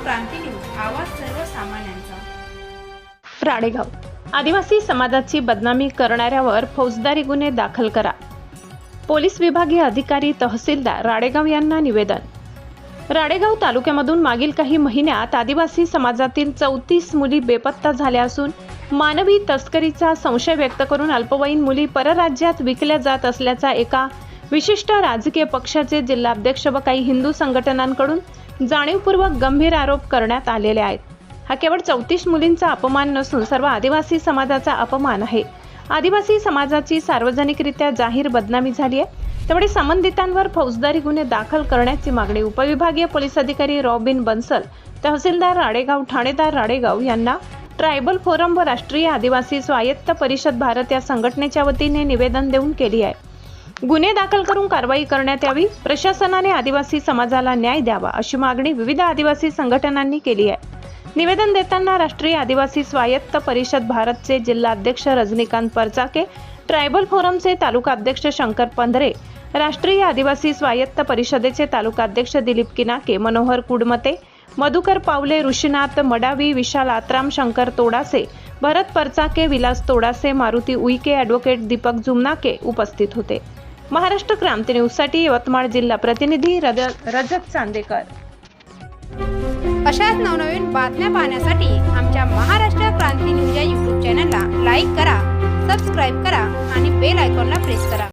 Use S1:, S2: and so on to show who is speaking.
S1: क्रांती news, आवाज सर्वसामान्यांचा।
S2: राडेगाव आदिवासी समाजाची बदनामी करणाऱ्यावर फौजदारी गुन्हे दाखल करा। पोलीस विभागीय अधिकारी तहसीलदार राडेगाव यांना निवेदन। राडेगाव तालुक्यामधून मागील काही महिन्यात आदिवासी समाजातील 34 मुली बेपत्ता झाल्या असून मानवी तस्करीचा संशय व्यक्त करून अल्पवयीन मुली परराज्यात विकल्या जात असल्याचा एका विशिष्ट राजकीय पक्षाचे जिल्हाध्यक्ष व काही हिंदू संघटनांकडून जाणीवपूर्वक गंभीर आरोप करण्यात आलेले आहेत। हा केवळ 34 मुलींचा अपमान नसून सर्व आदिवासी समाजाचा अपमान आहे। आदिवासी समाजाची सार्वजनिकरित्या जाहीर बदनामी झाली आहे, त्यामुळे संबंधितांवर फौजदारी गुन्हे दाखल करण्याची मागणी उपविभागीय पोलीस अधिकारी रॉबिन बन्सल, तहसीलदार राडेगाव, ठाणेदार राडेगाव यांना ट्रायबल फोरम व राष्ट्रीय आदिवासी स्वायत्त परिषद भारत या संघटनेच्या वतीने निवेदन देऊन केली आहे। गुन्हे दाखल करून कारवाई करण्यात यावी, प्रशासनाने आदिवासी समाजाला न्याय द्यावा अशी मागणी विविध आदिवासी संघटनांनी केली आहे। निवेदन देताना राष्ट्रीय आदिवासी स्वायत्त परिषद भारतचे जिल्हाध्यक्ष रजनीकांत परचाके, ट्रायबल फोरमचे तालुकाध्यक्ष शंकर पंधरे, राष्ट्रीय आदिवासी स्वायत्त परिषदेचे तालुकाध्यक्ष दिलीप किनाके, मनोहर कुडमते, मधुकर पावले, ऋषीनाथ मडावी, विशाल आत्राम, शंकर तोडासे, भरत परचाके, विलास तोडासे, मारुती उईके, ॲडव्होकेट दीपक जुमनाके उपस्थित होते। महाराष्ट्र क्रांती न्यूजसाठी यवतमाळ जिल्हा प्रतिनिधी रजत चांदेकर।
S1: अशाच नवनवीन बातम्या पाहण्यासाठी आमच्या महाराष्ट्र क्रांती न्यूज या YouTube चॅनलला लाईक करा, सबस्क्राईब करा आणि बेल आयकॉनला प्रेस करा।